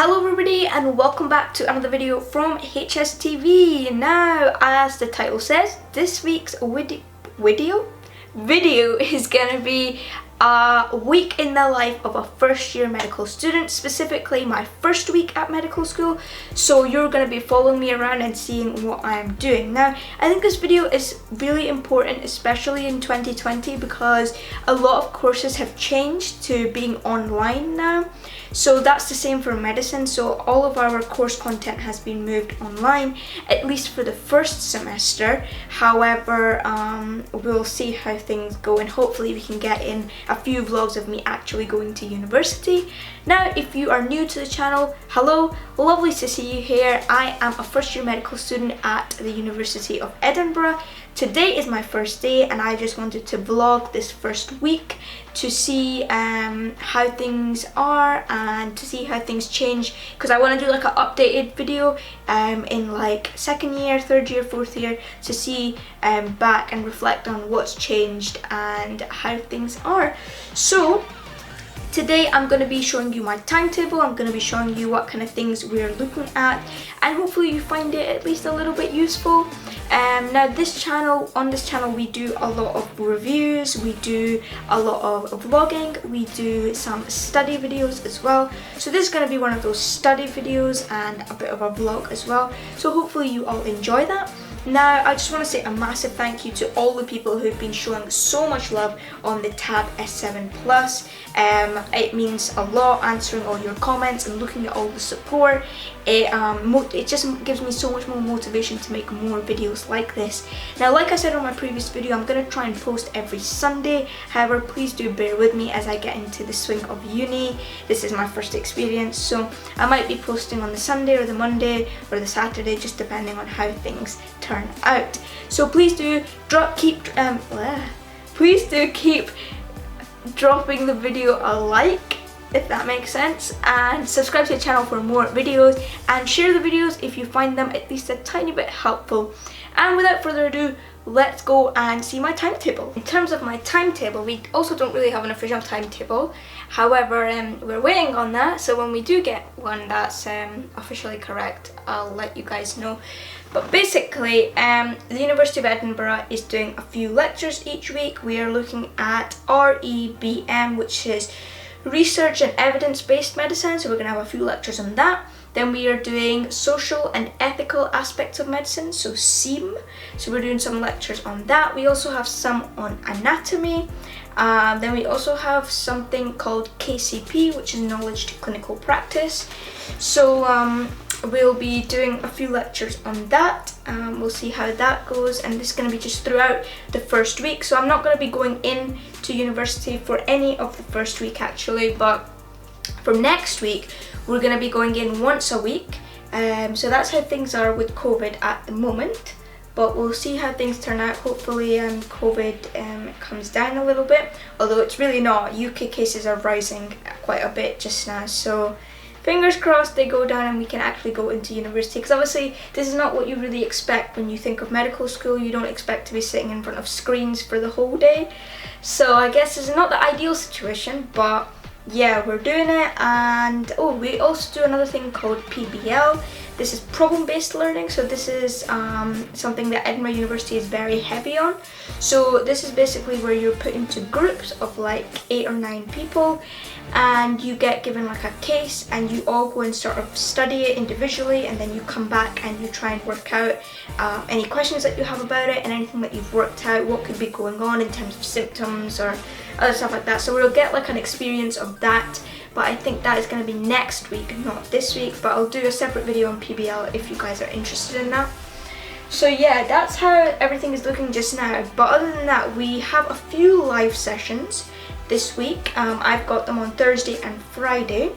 Hello everybody and welcome back to another video from HSTV. Now, as the title says, this week's video is gonna be a week in the life of a first year medical student, specifically my first week at medical school. So you're going to be following me around and seeing what I'm doing. Now, I think this video is really important, especially in 2020, because a lot of courses have changed to being online now. So that's the same for medicine. So all of our course content has been moved online, at least for the first semester. However, we'll see how things go, and hopefully we can get in a few vlogs of me actually going to university. Now, if you are new to the channel, hello, lovely to see you here. I am a first year medical student at the University of Edinburgh. Today is my first day and I just wanted to vlog this first week to see how things are and to see how things change, because I want to do like an updated video in like second year, third year, fourth year, to see back and reflect on what's changed and how things are. So today I'm going to be showing you my timetable. I'm going to be showing you what kind of things we're looking at, and hopefully you find it at least a little bit useful. Now on this channel we do a lot of reviews, we do a lot of vlogging, we do some study videos as well. So this is going to be one of those study videos and a bit of a vlog as well. So hopefully you all enjoy that. Now, I just want to say a massive thank you to all the people who've been showing so much love on the Tab S7 Plus. It means a lot answering all your comments and looking at all the support. It just gives me so much more motivation to make more videos like this. Now, like I said on my previous video, I'm going to try and post every Sunday. However, please do bear with me as I get into the swing of uni. This is my first experience, so I might be posting on the Sunday or the Monday or the Saturday, just depending on how things turn out. So please do keep dropping the video a like, if that makes sense, and subscribe to the channel for more videos, and share the videos if you find them at least a tiny bit helpful. And without further ado, let's go and see my timetable. In terms of my timetable, we also don't really have an official timetable. However, we're waiting on that, so when we do get one that's officially correct, I'll let you guys know. But basically, the University of Edinburgh is doing a few lectures each week. We are looking at REBM, which is Research and Evidence-Based Medicine, so we're going to have a few lectures on that. Then we are doing Social and Ethical Aspects of Medicine, so SEAM, so we're doing some lectures on that. We also have some on anatomy. Then we also have something called KCP, which is Knowledge to Clinical Practice. So we'll be doing a few lectures on that. We'll see how that goes, and this is going to be just throughout the first week. So I'm not going to be going in to university for any of the first week actually, but from next week we're going to be going in once a week. So that's how things are with COVID at the moment, but we'll see how things turn out. Hopefully COVID comes down a little bit, although it's really not. UK cases are rising quite a bit just now, so fingers crossed they go down and we can actually go into university, because obviously this is not what you really expect when you think of medical school. You don't expect to be sitting in front of screens for the whole day. So I guess this is not the ideal situation, but yeah, we're doing it. And we also do another thing called PBL. This is problem-based learning, so this is something that Edinburgh University is very heavy on. So this is basically where you're put into groups of like 8 or 9 people, and you get given like a case, and you all go and sort of study it individually, and then you come back and you try and work out any questions that you have about it, and anything that you've worked out, what could be going on in terms of symptoms or other stuff like that. So we'll get like an experience of that, but I think that is going to be next week, not this week. But I'll do a separate video on PBL if you guys are interested in that. So yeah, that's how everything is looking just now. But other than that, we have a few live sessions this week. I've got them on Thursday and Friday.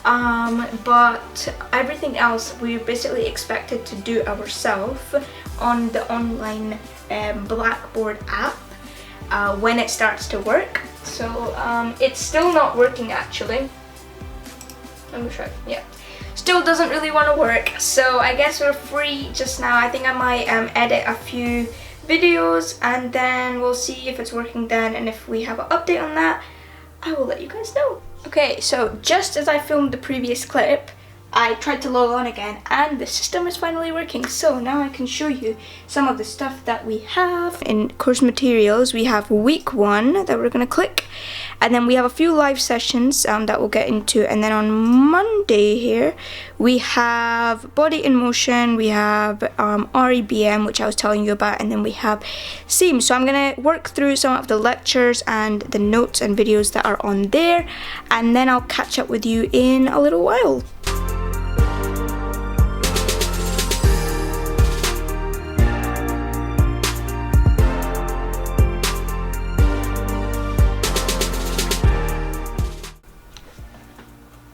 But everything else we're basically expected to do ourselves on the online Blackboard app when it starts to work. So it's still not working actually. Let me try. Yeah, still doesn't really want to work. So I guess we're free just now. I think I might edit a few videos and then we'll see if it's working then, and if we have an update on that, I will let you guys know. Okay, so just as I filmed the previous clip, I tried to log on again and the system is finally working. So now I can show you some of the stuff that we have. In course materials, we have week 1 that we're going to click. And then we have a few live sessions that we'll get into. And then on Monday here, we have Body in Motion, we have REBM, which I was telling you about, and then we have SEAM. So I'm going to work through some of the lectures and the notes and videos that are on there. And then I'll catch up with you in a little while.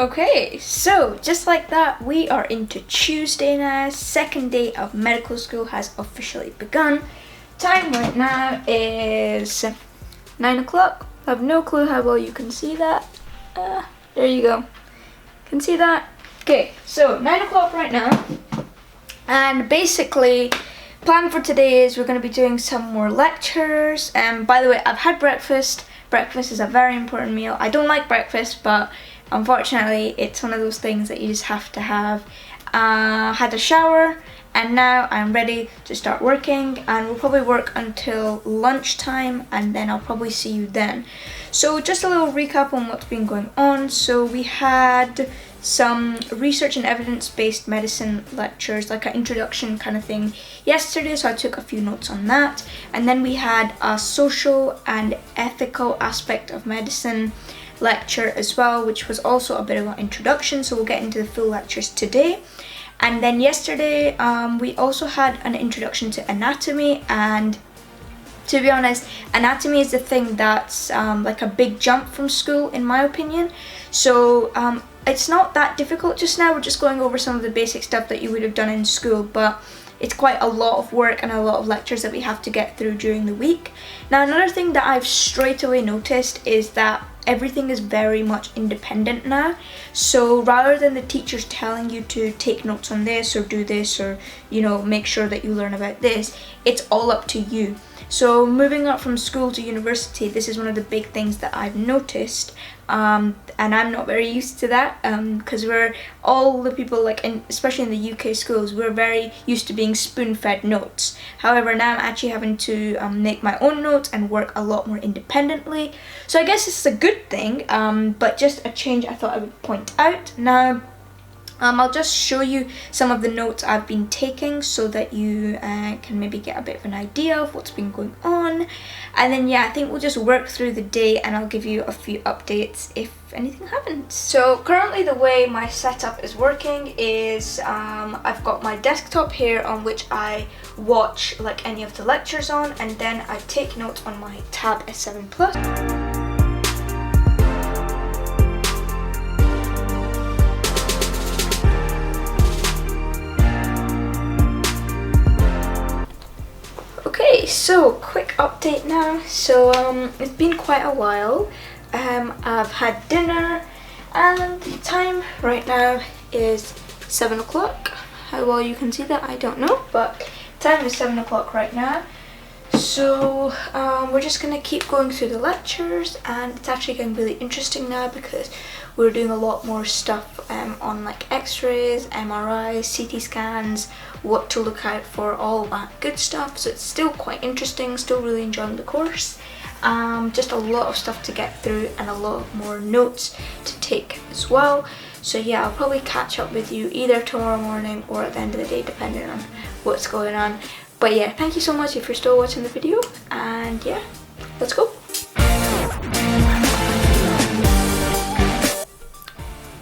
Okay, so just like that, we are into Tuesday now. Second day of medical school has officially begun. Time right now is 9 o'clock. I have no clue how well you can see that. There you go. Can see that? Okay, so 9 o'clock right now. And basically, plan for today is we're going to be doing some more lectures. And by the way, I've had breakfast. Breakfast is a very important meal. I don't like breakfast, but unfortunately, it's one of those things that you just have to have. Had a shower, and now I'm ready to start working, and we'll probably work until lunchtime, and then I'll probably see you then. So just a little recap on what's been going on. So we had some research and evidence-based medicine lectures, like an introduction kind of thing yesterday, so I took a few notes on that. And then we had a social and ethical aspect of medicine lecture as well, which was also a bit of an introduction, so we'll get into the full lectures today. And then yesterday we also had an introduction to anatomy, and to be honest, anatomy is the thing that's like a big jump from school in my opinion. So it's not that difficult just now. We're just going over some of the basic stuff that you would have done in school, but it's quite a lot of work and a lot of lectures that we have to get through during the week. Now, another thing that I've straight away noticed is that everything is very much independent now. So rather than the teachers telling you to take notes on this or do this or, you know, make sure that you learn about this, it's all up to you. So moving up from school to university, this is one of the big things that I've noticed, and I'm not very used to that because we're all the people, like especially in the UK schools, we're very used to being spoon-fed notes. However, now I'm actually having to make my own notes and work a lot more independently. So I guess it's a good thing, but just a change I thought I would point out. Now, I'll just show you some of the notes I've been taking so that you can maybe get a bit of an idea of what's been going on. And then yeah, I think we'll just work through the day and I'll give you a few updates if anything happens. So currently the way my setup is working is I've got my desktop here on which I watch like any of the lectures on, and then I take notes on my Tab S7 Plus. Okay, so quick update now. So it's been quite a while. I've had dinner and the time right now is 7 o'clock. How well you can see that, I don't know, but time is 7 o'clock right now. So we're just gonna keep going through the lectures, and it's actually getting really interesting now because we're doing a lot more stuff on like x-rays, MRIs, CT scans, what to look out for, all that good stuff. So it's still quite interesting, still really enjoying the course. Just a lot of stuff to get through and a lot more notes to take as well. So yeah, I'll probably catch up with you either tomorrow morning or at the end of the day, depending on what's going on. But yeah, thank you so much if you're still watching the video, and yeah, let's go.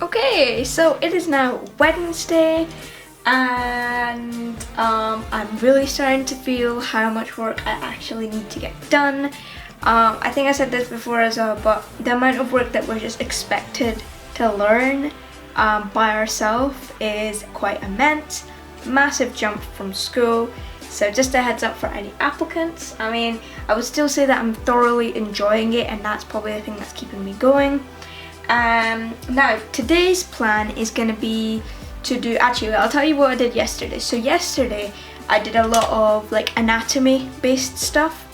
Okay, so it is now Wednesday, and I'm really starting to feel how much work I actually need to get done. I think I said this before as well, but the amount of work that we're just expected to learn by ourselves is quite immense. Massive jump from school. So just a heads up for any applicants. I mean, I would still say that I'm thoroughly enjoying it, and that's probably the thing that's keeping me going. Now, today's plan is going to be to do, actually, I'll tell you what I did yesterday. So yesterday, I did a lot of like anatomy based stuff.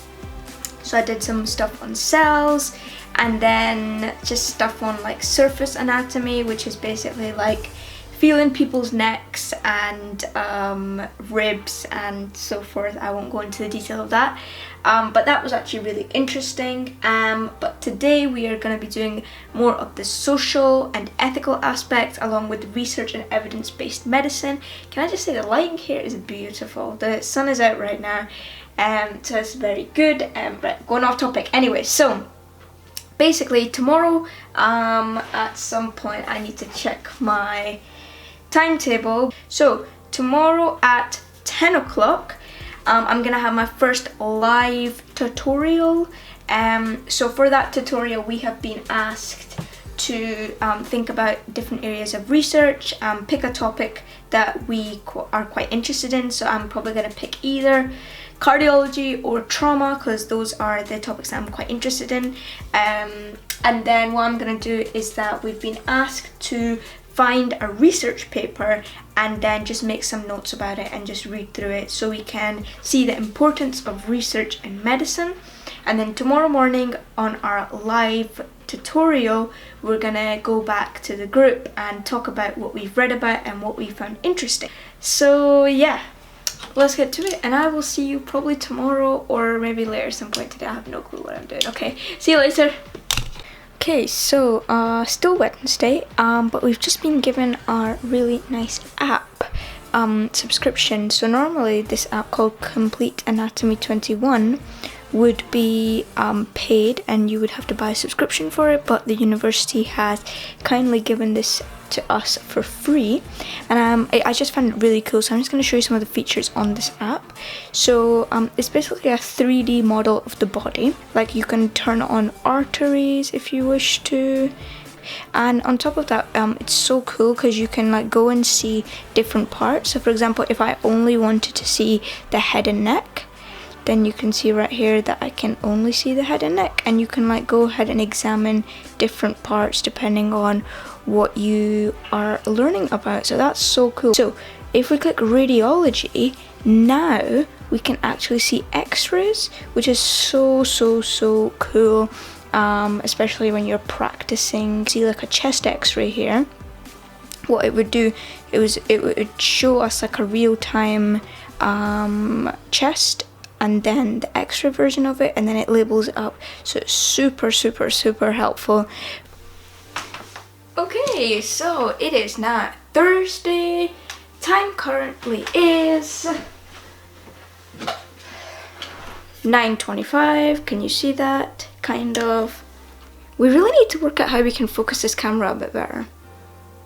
So I did some stuff on cells, and then just stuff on like surface anatomy, which is basically like feeling people's necks and ribs and so forth. I won't go into the detail of that, but that was actually really interesting. But today we are going to be doing more of the social and ethical aspects, along with research and evidence-based medicine. Can I just say the lighting here is beautiful. The sun is out right now, so it's very good. Right, going off topic anyway. So basically tomorrow at some point I need to check my timetable. So tomorrow at 10 o'clock I'm gonna have my first live tutorial. So for that tutorial we have been asked to think about different areas of research, pick a topic that we are quite interested in. So I'm probably gonna pick either cardiology or trauma, because those are the topics that I'm quite interested in. And then what I'm gonna do is that we've been asked to find a research paper and then just make some notes about it and just read through it so we can see the importance of research in medicine. And then tomorrow morning on our live tutorial we're gonna go back to the group and talk about what we've read about and what we found interesting. So yeah, let's get to it, and I will see you probably tomorrow or maybe later some point today. I have no clue what I'm doing. Okay, see you later. Okay, so still Wednesday, but we've just been given our really nice app subscription. So normally this app called Complete Anatomy 21 would be paid and you would have to buy a subscription for it, but the university has kindly given this to us for free, and I just found it really cool. So I'm just going to show you some of the features on this app. So it's basically a 3D model of the body. Like you can turn on arteries if you wish to, and on top of that it's so cool because you can like go and see different parts. So for example, if I only wanted to see the head and neck, then you can see right here that I can only see the head and neck, and you can like go ahead and examine different parts depending on what you are learning about. So that's so cool. So if we click radiology, now we can actually see x-rays, which is so cool, especially when you're practicing. See like a chest x-ray here. What it would do, it would show us like a real-time chest and then the x-ray version of it, and then it labels it up. So it's super helpful. Okay, so it is now Thursday. Time currently is 9:25. Can you see that? Kind of. We really need to work out how we can focus this camera a bit better.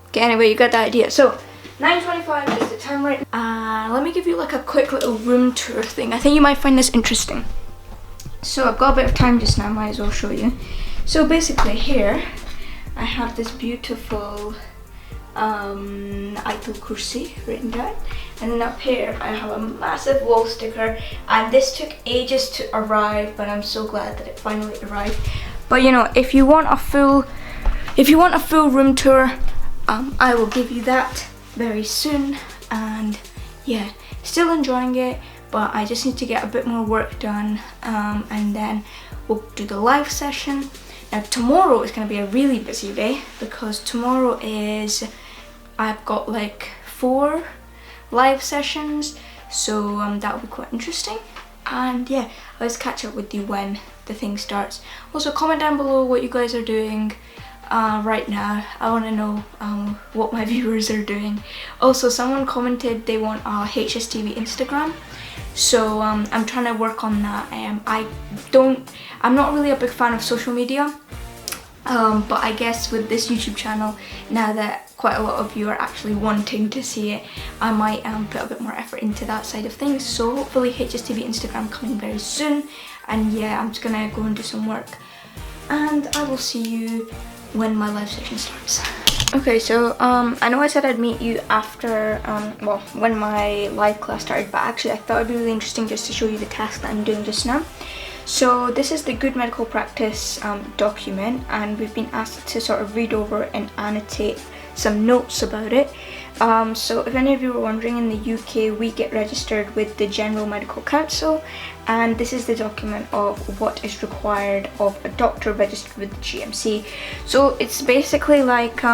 Okay, anyway, you got the idea. So 9:25 is the time right now. Let me give you like a quick little room tour thing. I think you might find this interesting. So I've got a bit of time just now, might as well show you. So basically here I have this beautiful Ayatul Kursi written down, and then up here I have a massive wall sticker, and this took ages to arrive, but I'm so glad that it finally arrived. But you know, if you want a full room tour, I will give you that very soon. And yeah, still enjoying it, but I just need to get a bit more work done, and then we'll do the live session. Now tomorrow is going to be a really busy day because tomorrow is, I've got like 4 live sessions, so that will be quite interesting. And yeah, let's catch up with you when the thing starts. Also comment down below what you guys are doing right now. I want to know what my viewers are doing. Also, someone commented they want a HSTV Instagram, so I'm trying to work on that. I'm not really a big fan of social media, but I guess with this YouTube channel, now that quite a lot of you are actually wanting to see it, I might put a bit more effort into that side of things. So hopefully HSTV Instagram coming very soon. And yeah, I'm just gonna go and do some work, and I will see you when my live session starts. Okay, so I know I said I'd meet you after, well, when my live class started, but actually I thought it'd be really interesting just to show you the task that I'm doing just now. So this is the Good Medical Practice document, and we've been asked to sort of read over and annotate some notes about it. So if any of you were wondering, in the UK we get registered with the General Medical Council, and this is the document of what is required of a doctor registered with the GMC. So it's basically like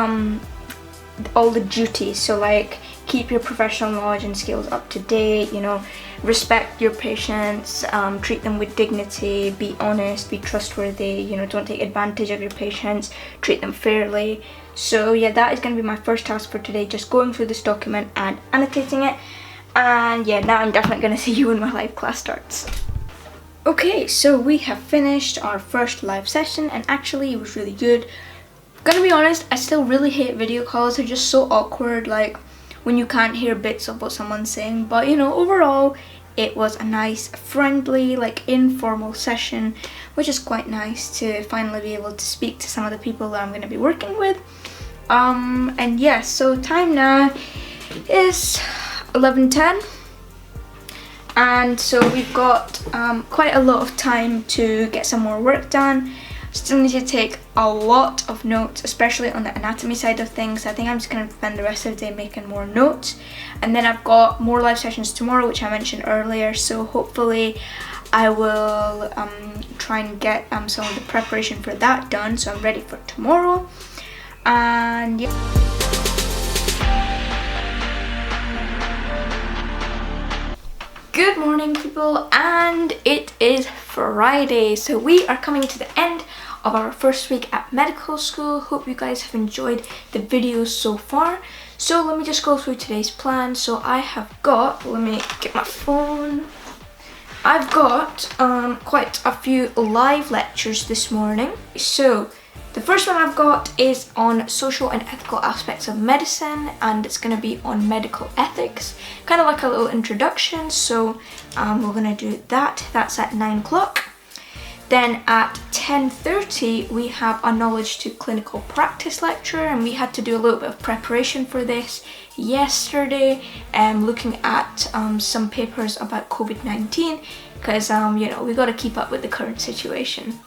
all the duties. So like keep your professional knowledge and skills up to date, you know, respect your patients, treat them with dignity, be honest, be trustworthy, you know, don't take advantage of your patients, treat them fairly. So yeah, that is going to be my first task for today, just going through this document and annotating it. And yeah, now I'm definitely going to see you when my live class starts. Okay, so we have finished our first live session, and actually it was really good. Gonna be honest, I still really hate video calls. They're just so awkward, like when you can't hear bits of what someone's saying. But you know, overall it was a nice, friendly, like informal session, which is quite nice to finally be able to speak to some of the people that I'm going to be working with. And yeah, so time now is 11:10, and so we've got quite a lot of time to get some more work done. Still need to take a lot of notes, especially on the anatomy side of things. I think I'm just going to spend the rest of the day making more notes. And then I've got more live sessions tomorrow, which I mentioned earlier, so hopefully I will try and get some of the preparation for that done, so I'm ready for tomorrow. And yeah. Good morning, people, and it is Friday, so we are coming to the end of our first week at medical school. Hope you guys have enjoyed the videos so far. So let me just go through today's plan. So I have got, let me get my phone. I've got quite a few live lectures this morning. So the first one I've got is on social and ethical aspects of medicine, and it's going to be on medical ethics, kind of like a little introduction. So we're going to do that. That's at 9 o'clock. Then at 10:30 we have a knowledge to clinical practice lecture, and we had to do a little bit of preparation for this yesterday, looking at some papers about COVID-19, because you know, we got to keep up with the current situation.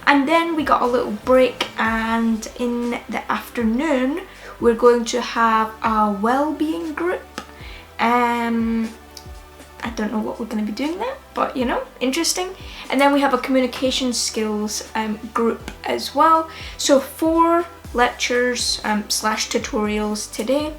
And then we got a little break, and in the afternoon we're going to have a well-being group. I don't know what we're going to be doing there, but you know, interesting. And then we have a communication skills group as well. So 4 lectures slash tutorials today.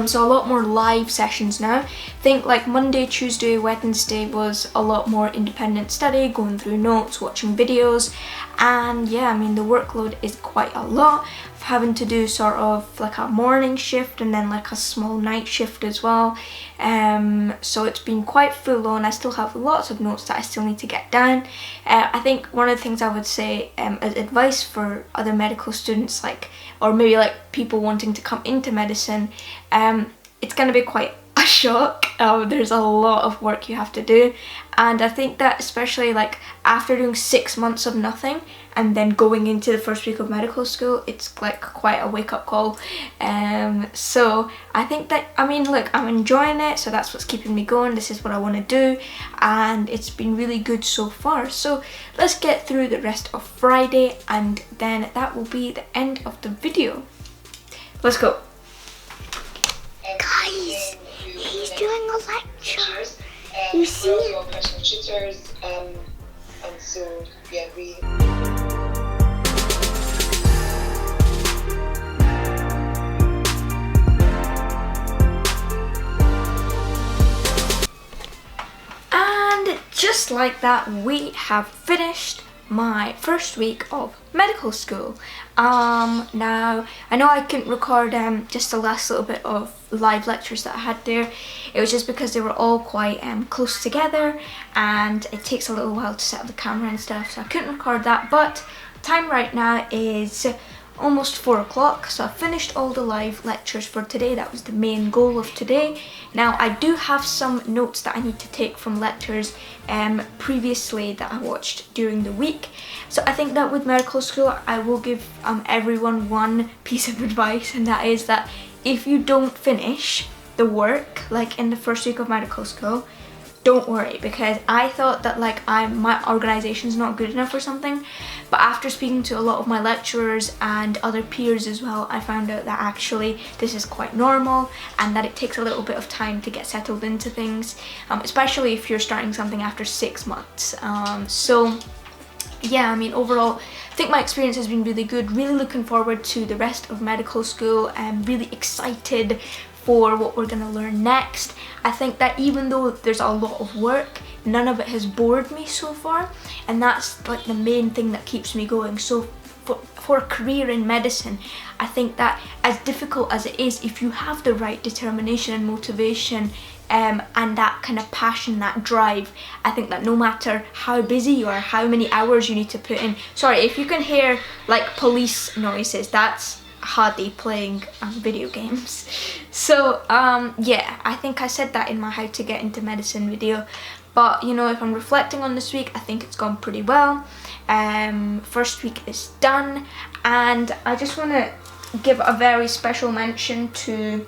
So a lot more live sessions now. Think like Monday, Tuesday, Wednesday was a lot more independent study, going through notes, watching videos, and yeah, I mean the workload is quite a lot. Having to do sort of like a morning shift and then like a small night shift as well. So it's been quite full on. I still have lots of notes that I still need to get down. I think one of the things I would say as advice for other medical students, like, or maybe like people wanting to come into medicine, it's going to be quite a shock. There's a lot of work you have to do, and I think that especially like after doing 6 months of nothing and then going into the first week of medical school, it's like quite a wake-up call. So I think that, I mean, look, I'm enjoying it, so that's what's keeping me going. This is what I want to do, and it's been really good so far. So let's get through the rest of Friday, and then that will be the end of the video. Let's go. Guys, he's doing a lecture. You see? Personal tutors, and so yeah, we. And just like that, we have finished my first week of medical school. Now I know I couldn't record just the last little bit of live lectures that I had there. It was just because they were all quite close together, and it takes a little while to set up the camera and stuff, so I couldn't record that. But time right now is almost 4 o'clock, so I finished all the live lectures for today. That was the main goal of today. Now I do have some notes that I need to take from lectures previously that I watched during the week. So I think that with medical school I will give everyone one piece of advice, and that is that if you don't finish the work like in the first week of medical school, don't worry, because I thought that like my organization's not good enough or something, but after speaking to a lot of my lecturers and other peers as well, I found out that actually this is quite normal, and that it takes a little bit of time to get settled into things, especially if you're starting something after 6 months. So yeah, I mean, overall, I think my experience has been really good. Really looking forward to the rest of medical school. I'm really excited for what we're gonna learn next. I think that even though there's a lot of work, none of it has bored me so far, and that's like the main thing that keeps me going. So for a career in medicine, I think that as difficult as it is, if you have the right determination and motivation and that kind of passion, that drive, I think that no matter how busy you are, how many hours you need to put in. Sorry if you can hear like police noises, that's Hadi playing video games. So yeah, I think I said that in my how to get into medicine video, but you know, if I'm reflecting on this week, I think it's gone pretty well. First week is done, and I just want to give a very special mention to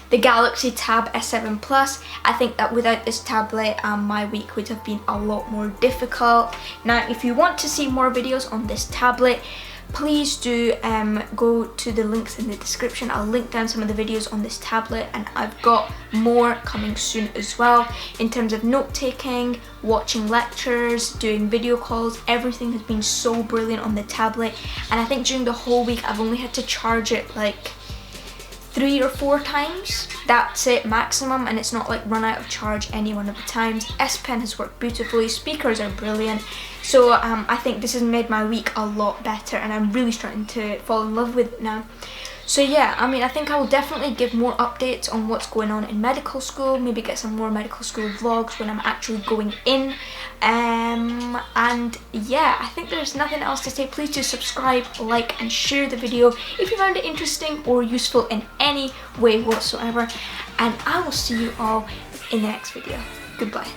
the Galaxy Tab S7 Plus. I think that without this tablet, my week would have been a lot more difficult. Now, if you want to see more videos on this tablet, please do go to the links in the description. I'll link down some of the videos on this tablet, and I've got more coming soon as well in terms of note taking, watching lectures, doing video calls. Everything has been so brilliant on the tablet, and I think during the whole week I've only had to charge it like 3 or 4 times. That's it maximum, and it's not like run out of charge any one of the times. S Pen has worked beautifully, speakers are brilliant. So I think this has made my week a lot better, and I'm really starting to fall in love with it now. So yeah, I mean, I think I will definitely give more updates on what's going on in medical school, maybe get some more medical school vlogs when I'm actually going in. And yeah, I think there's nothing else to say. Please do subscribe, like, and share the video if you found it interesting or useful in any way whatsoever. And I will see you all in the next video. Goodbye.